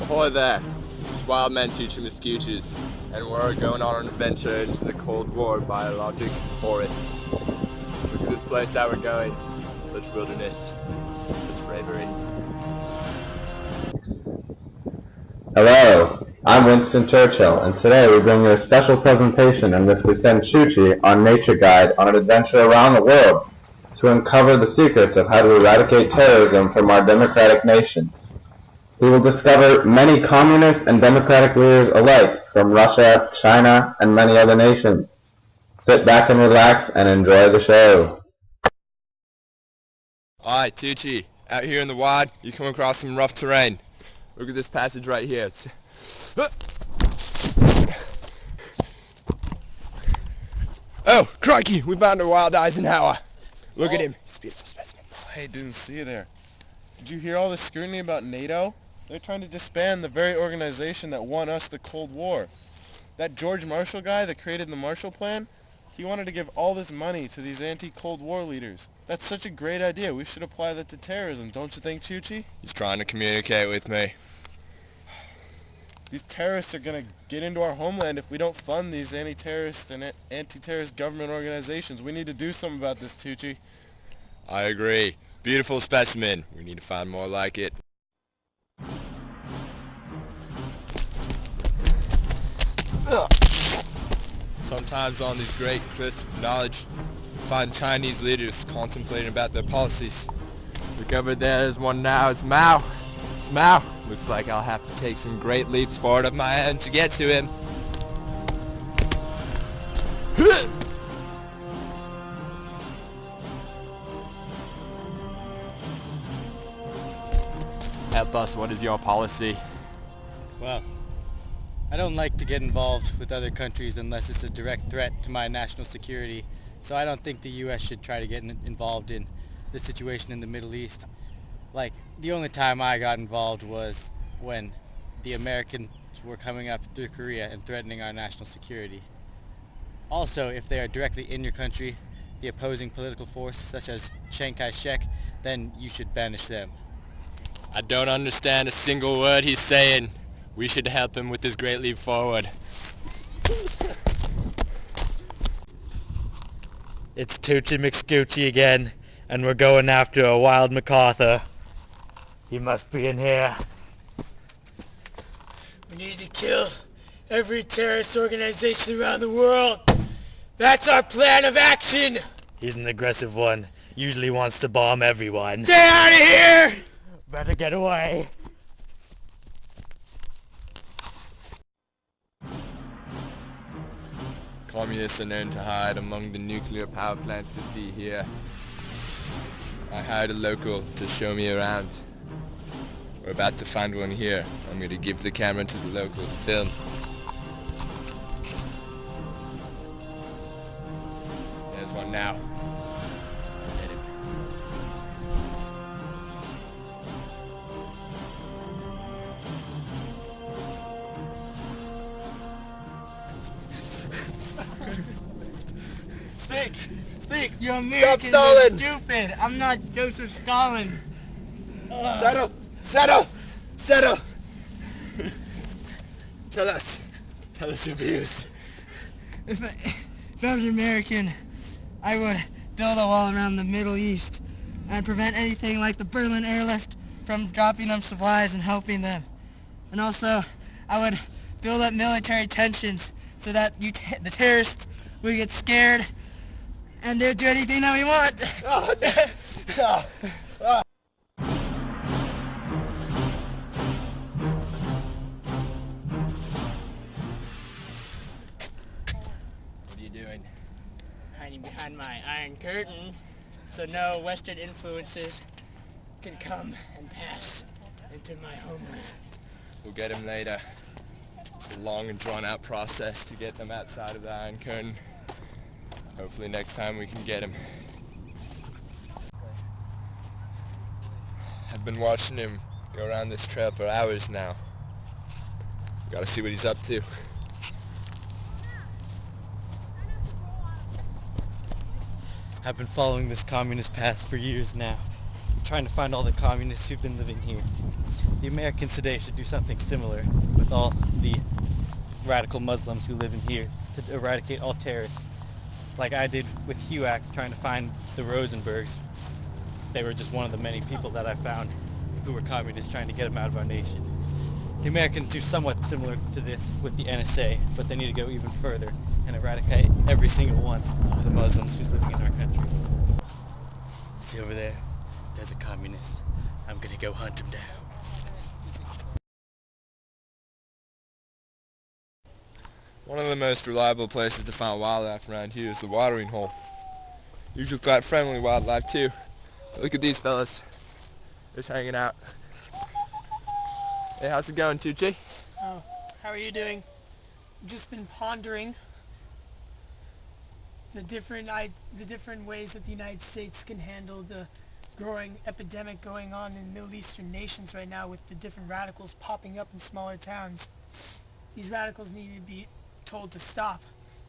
Ahoy there, this is Wildman Tucci Muscuchus, and we're going on an adventure into the Cold War biologic forest. Look at this place that we're going, such wilderness, such bravery. Hello, I'm Winston Churchill, and today we bring you a special presentation in which we send Chuchi on Nature Guide on an adventure around the world to uncover the secrets of how to eradicate terrorism from our democratic nation. He will discover many communist and democratic leaders alike from Russia, China, and many other nations. Sit back and relax and enjoy the show. Alright, Tucci, out here in the wild, you come across some rough terrain. Look at this passage right here. Oh, crikey, we found a wild Eisenhower. Look at him. He's a beautiful specimen. I didn't see you there. Did you hear all the scrutiny about NATO? They're trying to disband the very organization that won us the Cold War. That George Marshall guy that created the Marshall Plan, he wanted to give all this money to these anti-Cold War leaders. That's such a great idea. We should apply that to terrorism, don't you think, Chuchi? He's trying to communicate with me. These terrorists are going to get into our homeland if we don't fund these anti-terrorist and anti-terrorist government organizations. We need to do something about this, Tucci. I agree. Beautiful specimen. We need to find more like it. Sometimes on these great cliffs of knowledge, we find Chinese leaders contemplating about their policies. Look over there, there's one now. It's Mao. It's Mao. Looks like I'll have to take some great leaps forward of my own to get to him. Help us, what is your policy? Well, I don't like to get involved with other countries unless it's a direct threat to my national security, so I don't think the U.S. should try to get involved in the situation in the Middle East. Like, the only time I got involved was when the Americans were coming up through Korea and threatening our national security. Also, if they are directly in your country, the opposing political force, such as Chiang Kai-shek, then you should banish them. I don't understand a single word he's saying. We should help him with his great leap forward. It's Tucci McScoochie again, and we're going after a wild MacArthur. He must be in here. We need to kill every terrorist organization around the world. That's our plan of action. He's an aggressive one. Usually wants to bomb everyone. Stay out of here! Better get away. Communists are known to hide among the nuclear power plants you see here. I hired a local to show me around. We're about to find one here. I'm going to give the camera to the local to film. There's one now. Get him. Speak! You Americans Stalin! are stupid! I'm not Joseph Stalin! Settle! Tell us your views. If I was American, I would build a wall around the Middle East and prevent anything like the Berlin airlift from dropping them supplies and helping them. And also, I would build up military tensions so that the terrorists would get scared and they'd do anything that we want. What are you doing? Hiding behind my iron curtain so no Western influences can come and pass into my homeland. We'll get him later. It's a long and drawn out process to get them outside of the Iron Curtain. Hopefully next time we can get him. I've been watching him go around this trail for hours now. Gotta see what he's up to. I've been following this communist path for years now. trying to find all the communists who've been living here. The Americans today should do something similar with all the radical Muslims who live in here to eradicate all terrorists, like I did with HUAC trying to find the Rosenbergs. They were just one of the many people that I found who were communists trying to get them out of our nation. The Americans do somewhat similar to this with the NSA, but they need to go even further and eradicate every single one of the Muslims who's living in our country. See over there? There's a communist. I'm gonna go hunt him down. One of the most reliable places to find wildlife around here is the watering hole. Usually quite friendly wildlife too. Look at these fellas. Just hanging out. Hey, how's it going, Tucci? Oh, how are you doing? I've just been pondering the different ways that the United States can handle the growing epidemic going on in Middle Eastern nations right now with the different radicals popping up in smaller towns. These radicals need to be told to stop.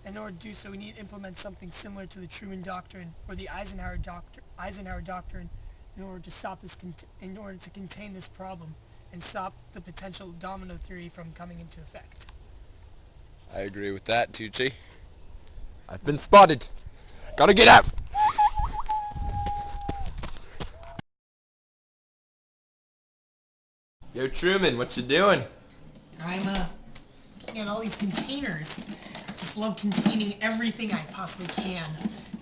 In order to do so, we need to implement something similar to the Truman Doctrine or the Eisenhower Doctrine in order to stop this, in order to contain this problem and stop the potential domino theory from coming into effect. I agree with that, Tucci. I've been spotted. Gotta get out. Yo, Truman, what you doing? I'm looking at all these containers. Just love containing everything I possibly can.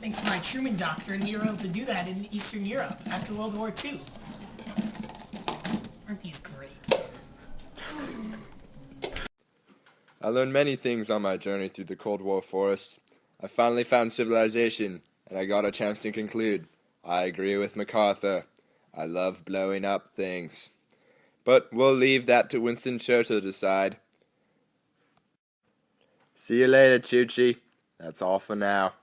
Thanks to my Truman Doctrine, we were able to do that in Eastern Europe after World War II. Aren't these great? I learned many things on my journey through the Cold War forest. I finally found civilization, and I got a chance to conclude. I agree with MacArthur. I love blowing up things. But we'll leave that to Winston Churchill to decide. See you later, Chuchi. That's all for now.